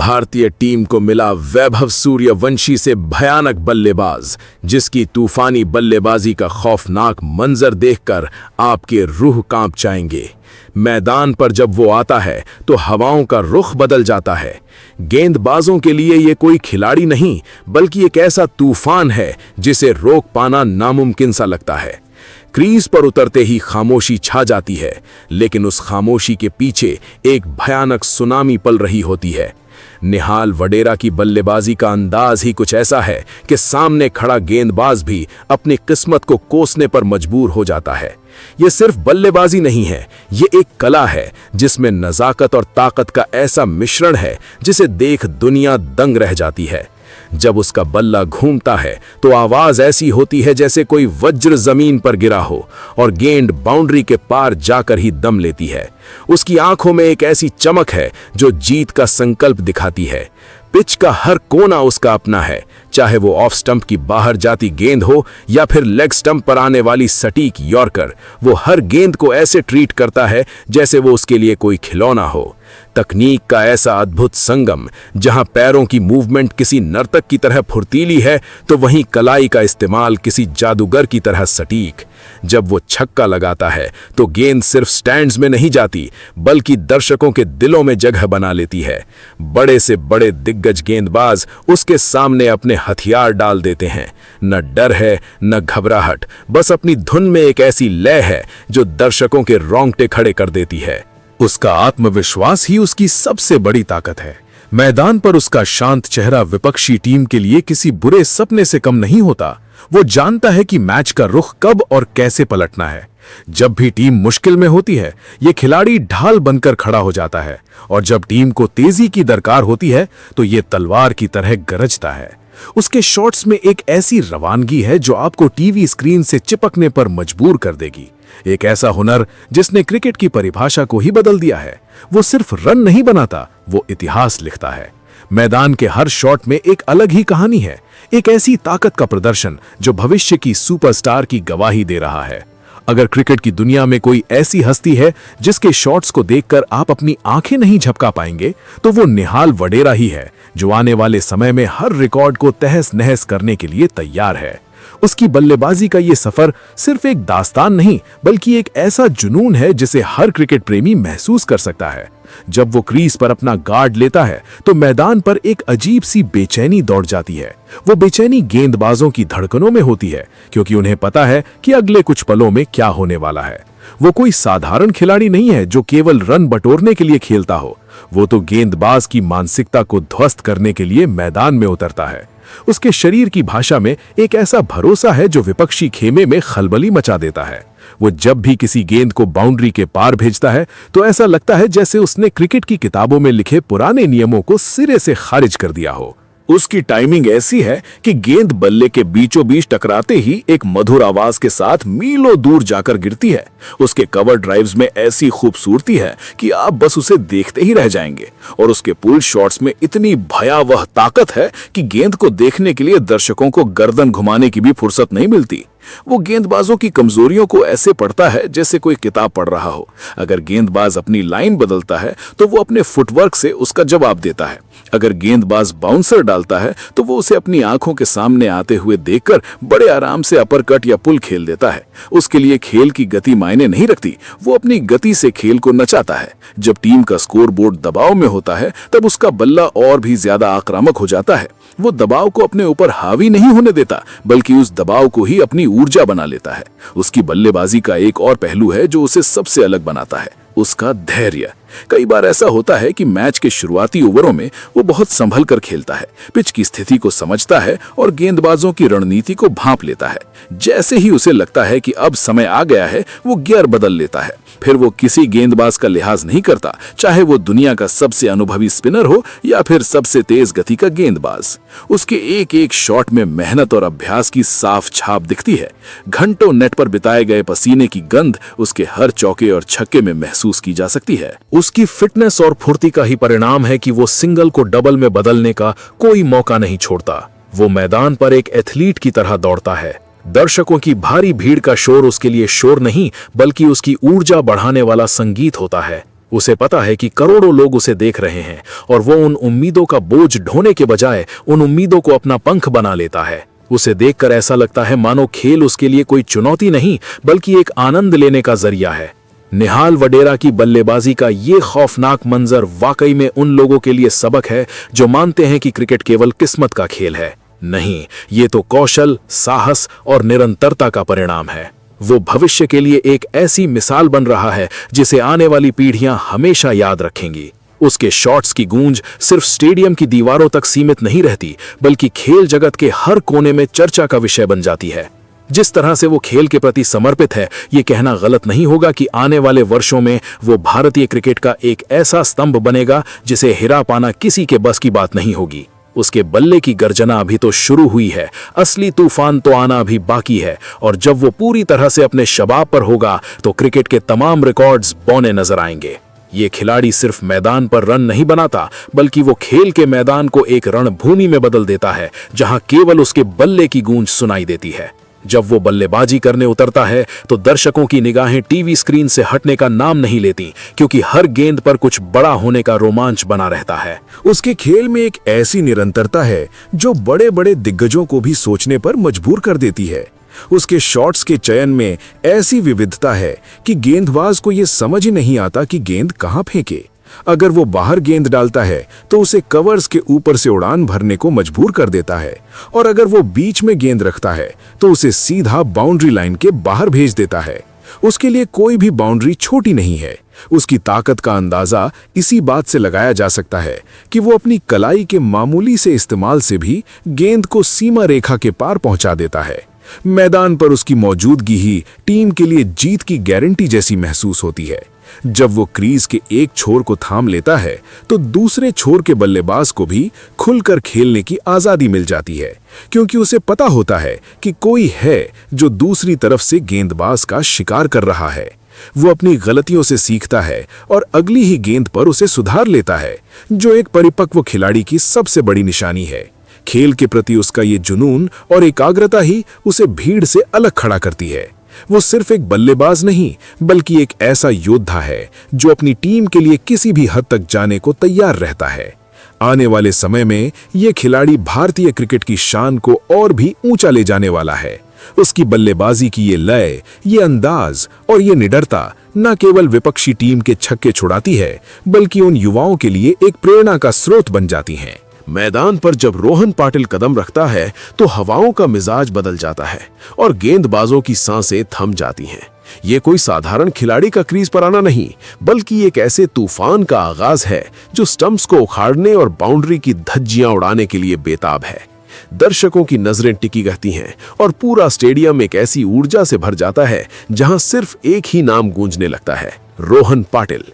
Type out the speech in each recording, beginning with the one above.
भारतीय टीम को मिला वैभव सूर्यवंशी से भयानक बल्लेबाज, जिसकी तूफानी बल्लेबाजी का खौफनाक मंजर देखकर आपके रूह कांप जाएंगे। मैदान पर जब वो आता है तो हवाओं का रुख बदल जाता है। गेंदबाजों के लिए ये कोई खिलाड़ी नहीं, बल्कि एक ऐसा तूफान है जिसे रोक पाना नामुमकिन सा लगता है। क्रीज पर उतरते ही खामोशी छा जाती है, लेकिन उस खामोशी के पीछे एक भयानक सुनामी पल रही होती है। निहाल वडेरा की बल्लेबाजी का अंदाज ही कुछ ऐसा है कि सामने खड़ा गेंदबाज भी अपनी किस्मत को कोसने पर मजबूर हो जाता है। ये सिर्फ बल्लेबाजी नहीं है, ये एक कला है जिसमें नजाकत और ताकत का ऐसा मिश्रण है जिसे देख दुनिया दंग रह जाती है। जब उसका बल्ला घूमता है तो आवाज ऐसी होती है जैसे कोई वज्र जमीन पर गिरा हो और गेंद बाउंड्री के पार जाकर ही दम लेती है। उसकी आंखों में एक ऐसी चमक है जो जीत का संकल्प दिखाती है। पिच का हर कोना उसका अपना है, चाहे वो ऑफ स्टंप की बाहर जाती गेंद हो या फिर लेग स्टंप पर आने वाली सटीक यॉर्कर। वो हर गेंद को ऐसे ट्रीट करता है जैसे वो उसके लिए कोई खिलौना हो। तकनीक का ऐसा अद्भुत संगम, जहां पैरों की मूवमेंट किसी नर्तक की तरह फुर्तीली है तो वहीं कलाई का इस्तेमाल किसी जादूगर की तरह सटीक। जब वो छक्का लगाता है तो गेंद सिर्फ स्टैंड्स में नहीं जाती, बल्कि दर्शकों के दिलों में जगह बना लेती है। बड़े से बड़े दिग्गज गेंदबाज उसके सामने अपने हथियार डाल देते हैं। न डर है न घबराहट, बस अपनी धुन में एक ऐसी लय है जो दर्शकों के रोंगटे खड़े कर देती है। उसका आत्मविश्वास ही उसकी सबसे बड़ी ताकत है। मैदान पर उसका शांत चेहरा विपक्षी टीम के लिए किसी बुरे सपने से कम नहीं होता। वो जानता है कि मैच का रुख कब और कैसे पलटना है। जब भी टीम मुश्किल में होती है, ये खिलाड़ी ढाल बनकर खड़ा हो जाता है, और जब टीम को तेजी की दरकार होती है तो ये तलवार की तरह गरजता है। उसके शॉट्स में एक ऐसी रवानगी है जो आपको टीवी स्क्रीन से चिपकने पर मजबूर कर देगी। एक ऐसा हुनर जिसने क्रिकेट की परिभाषा को ही बदल दिया है। वो सिर्फ रन नहीं बनाता, वो इतिहास लिखता है। मैदान के हर शॉट में एक अलग ही कहानी है, एक ऐसी ताकत का प्रदर्शन जो भविष्य की सुपरस्टार की गवाही दे रहा है। अगर क्रिकेट की दुनिया में कोई ऐसी हस्ती है जिसके शॉट्स को देखकर आप अपनी आंखें नहीं झपका पाएंगे, तो वो निहाल वडेरा ही है, जो आने वाले समय में हर रिकॉर्ड को तहस नहस करने के लिए तैयार है। उसकी बल्लेबाजी का ये सफर सिर्फ एक दास्तान नहीं, बल्कि एक ऐसा जुनून है जिसे हर क्रिकेट प्रेमी महसूस कर सकता है। जब वो क्रीज पर अपना गार्ड लेता है तो मैदान पर एक अजीब सी बेचैनी दौड़ जाती है। वो बेचैनी गेंदबाजों की धड़कनों में होती है, क्योंकि उन्हें पता है कि अगले कुछ पलों में क्या होने वाला है। वो कोई साधारण खिलाड़ी नहीं है जो केवल रन बटोरने के लिए खेलता हो। वो तो गेंदबाज की मानसिकता को ध्वस्त करने के लिए मैदान में उतरता है। उसके शरीर की भाषा में एक ऐसा भरोसा है जो विपक्षी खेमे में खलबली मचा देता है। वो जब भी किसी गेंद को बाउंड्री के पार भेजता है तो ऐसा लगता है जैसे उसने क्रिकेट की किताबों में लिखे पुराने नियमों को सिरे से खारिज कर दिया हो। उसकी टाइमिंग ऐसी है कि गेंद बल्ले के बीचों बीच टकराते ही एक मधुर आवाज के साथ मीलों दूर जाकर गिरती है। उसके कवर ड्राइव्स में ऐसी खूबसूरती है कि आप बस उसे देखते ही रह जाएंगे, और उसके पुल शॉट्स में इतनी भयावह ताकत है कि गेंद को देखने के लिए दर्शकों को गर्दन घुमाने की भी फुर्सत नहीं मिलती। वो गेंदबाजों की कमजोरियों को ऐसे पढ़ता है जैसे कोई किताब पढ़ रहा हो। अगर गेंदबाज अपनी लाइन बदलता है तो वो अपने फुटवर्क से उसका जवाब देता है। अगर गेंदबाज बाउंसर डालता है तो वो उसे अपनी आंखों के सामने आते हुए देखकर बड़े आराम से अपरकट या पुल खेल देता है। उसके लिए खेल की गति मायने नहीं रखती, वो अपनी गति से खेल को नचाता है। जब टीम का स्कोरबोर्ड दबाव में होता है तब उसका बल्ला और भी ज्यादा आक्रामक हो जाता है। वो दबाव को अपने ऊपर हावी नहीं होने देता, बल्कि उस दबाव को ही अपनी ऊर्जा बना लेता है। उसकी बल्लेबाजी का एक और पहलू है जो उसे सबसे अलग बनाता है, उसका धैर्य। कई बार ऐसा होता है कि मैच के शुरुआती ओवरों में वो बहुत संभल कर खेलता है, पिच की स्थिति को समझता है और गेंदबाजों की रणनीति को भांप लेता है। जैसे ही उसे लगता है कि अब समय आ गया है, वो गियर बदल लेता है। फिर वो किसी गेंदबाज का लिहाज नहीं करता, चाहे वो दुनिया का सबसे अनुभवी स्पिनर हो या फिर सबसे तेज गति का गेंदबाज। उसके एक एक शॉट में मेहनत और अभ्यास की साफ छाप दिखती है। घंटों नेट पर बिताए गए पसीने की गंध उसके हर चौके और छक्के में महसूस की जा सकती है। उसकी फिटनेस और फुर्ती का ही परिणाम है कि वो सिंगल को डबल में बदलने का कोई मौका नहीं छोड़ता। वो मैदान पर एक एथलीट की तरह दौड़ता है। दर्शकों की भारी भीड़ का शोर उसके लिए शोर नहीं, बल्कि उसकी ऊर्जा बढ़ाने वाला संगीत होता है। उसे पता है कि करोड़ों लोग उसे देख रहे हैं और वो उन उम्मीदों का बोझ ढोने के बजाय उन उम्मीदों को अपना पंख बना लेता है। उसे देखकर ऐसा लगता है मानो खेल उसके लिए कोई चुनौती नहीं बल्कि एक आनंद लेने का जरिया है। निहाल वडेरा की बल्लेबाजी का ये खौफनाक मंजर वाकई में उन लोगों के लिए सबक है जो मानते हैं कि क्रिकेट केवल किस्मत का खेल है। नहीं, ये तो कौशल, साहस और निरंतरता का परिणाम है। वो भविष्य के लिए एक ऐसी मिसाल बन रहा है जिसे आने वाली पीढ़ियां हमेशा याद रखेंगी। उसके शॉट्स की गूंज सिर्फ स्टेडियम की दीवारों तक सीमित नहीं रहती बल्कि खेल जगत के हर कोने में चर्चा का विषय बन जाती है। जिस तरह से वो खेल के प्रति समर्पित है, ये कहना गलत नहीं होगा कि आने वाले वर्षों में वो भारतीय क्रिकेट का एक ऐसा स्तंभ बनेगा जिसे हिरा पाना किसी के बस की बात नहीं होगी। उसके बल्ले की गर्जना अभी तो शुरू हुई है, असली तूफान तो आना अभी बाकी है और जब वो पूरी तरह से अपने शबाब पर होगा तो क्रिकेट के तमाम रिकॉर्ड्स बौने नजर आएंगे। ये खिलाड़ी सिर्फ मैदान पर रन नहीं बनाता बल्कि वो खेल के मैदान को एक रणभूमि में बदल देता है जहां केवल उसके बल्ले की गूंज सुनाई देती है। जब वो बल्लेबाजी करने उतरता है तो दर्शकों की निगाहें टीवी स्क्रीन से हटने का नाम नहीं लेती क्योंकि हर गेंद पर कुछ बड़ा होने का रोमांच बना रहता है। उसके खेल में एक ऐसी निरंतरता है जो बड़े बड़े दिग्गजों को भी सोचने पर मजबूर कर देती है। उसके शॉट्स के चयन में ऐसी विविधता है कि गेंदबाज को यह समझ ही नहीं आता कि गेंद कहां फेंके। अगर वो बाहर गेंद डालता है तो उसे कवर्स के ऊपर से उड़ान भरने को मजबूर कर देता है और अगर वो बीच में गेंद रखता है तो उसे सीधा बाउंड्री लाइन के बाहर भेज देता है। उसके लिए कोई भी बाउंड्री छोटी नहीं है। उसकी ताकत का अंदाजा इसी बात से लगाया जा सकता है कि वो अपनी कलाई के मामूली से इस्तेमाल से भी गेंद को सीमा रेखा के पार पहुंचा देता है। मैदान पर उसकी मौजूदगी ही टीम के लिए जीत की गारंटी जैसी महसूस होती है। जब वो क्रीज के एक छोर को थाम लेता है तो दूसरे छोर के बल्लेबाज को भी खुलकर खेलने की आजादी मिल जाती है क्योंकि उसे पता होता है कि कोई है जो दूसरी तरफ से गेंदबाज का शिकार कर रहा है। वो अपनी गलतियों से सीखता है और अगली ही गेंद पर उसे सुधार लेता है, जो एक परिपक्व खिलाड़ी की सबसे बड़ी निशानी है। खेल के प्रति उसका ये जुनून और एकाग्रता ही उसे भीड़ से अलग खड़ा करती है। वो सिर्फ एक बल्लेबाज नहीं बल्कि एक ऐसा योद्धा है जो अपनी टीम के लिए किसी भी हद तक जाने को तैयार रहता है। आने वाले समय में ये खिलाड़ी भारतीय क्रिकेट की शान को और भी ऊंचा ले जाने वाला है। उसकी बल्लेबाजी की ये लय, ये अंदाज और ये निडरता न केवल विपक्षी टीम के छक्के छुड़ाती है बल्कि उन युवाओं के लिए एक प्रेरणा का स्रोत बन जाती हैं। मैदान पर जब रोहन पाटिल कदम रखता है तो हवाओं का मिजाज बदल जाता है और गेंदबाजों की सांसें थम जाती हैं। ये कोई साधारण खिलाड़ी का क्रीज पर आना नहीं बल्कि एक ऐसे तूफान का आगाज है जो स्टंप्स को उखाड़ने और बाउंड्री की धज्जियां उड़ाने के लिए बेताब है। दर्शकों की नजरें टिकी रहती हैं और पूरा स्टेडियम एक ऐसी ऊर्जा से भर जाता है जहां सिर्फ एक ही नाम गूंजने लगता है, रोहन पाटिल।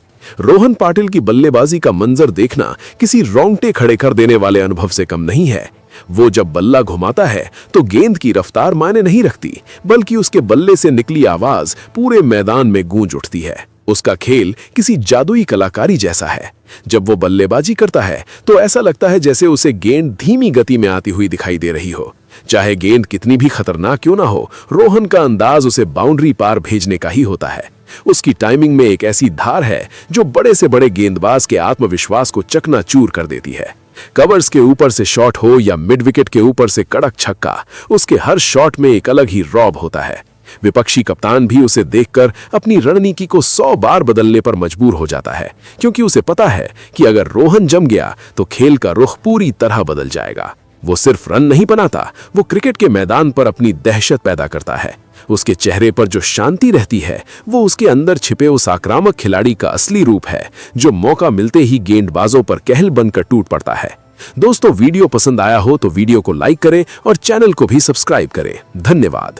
रोहन पाटिल की बल्लेबाजी का मंजर देखना किसी रोंगटे खड़े कर देने वाले अनुभव से कम नहीं है। वो जब बल्ला घुमाता है तो गेंद की रफ्तार मायने नहीं रखती बल्कि उसके बल्ले से निकली आवाज पूरे मैदान में गूंज उठती है। उसका खेल किसी जादुई कलाकारी जैसा है। जब वो बल्लेबाजी करता है तो ऐसा लगता है जैसे उसे गेंद धीमी गति में आती हुई दिखाई दे रही हो। चाहे गेंद कितनी भी खतरनाक क्यों ना हो, रोहन का अंदाज उसे बाउंड्री पार भेजने का ही होता है। उसकी टाइमिंग में एक ऐसी धार है जो बड़े से बड़े गेंदबाज के आत्मविश्वास को चकनाचूर कर देती है। कवर्स के ऊपर से शॉट हो या मिड विकेट के ऊपर से कड़क छक्का, उसके हर शॉट में एक अलग ही रौब होता है। विपक्षी कप्तान भी उसे देखकर अपनी रणनीति को 100 बार बदलने पर मजबूर हो जाता है क्योंकि उसे पता है कि अगर रोहन जम गया तो खेल का रुख पूरी तरह बदल जाएगा। वो सिर्फ रन नहीं बनाता, वो क्रिकेट के मैदान पर अपनी दहशत पैदा करता है। उसके चेहरे पर जो शांति रहती है वो उसके अंदर छिपे उस आक्रामक खिलाड़ी का असली रूप है जो मौका मिलते ही गेंदबाजों पर कहल बनकर टूट पड़ता है। दोस्तों, वीडियो पसंद आया हो तो वीडियो को लाइक करें और चैनल को भी सब्सक्राइब करें। धन्यवाद।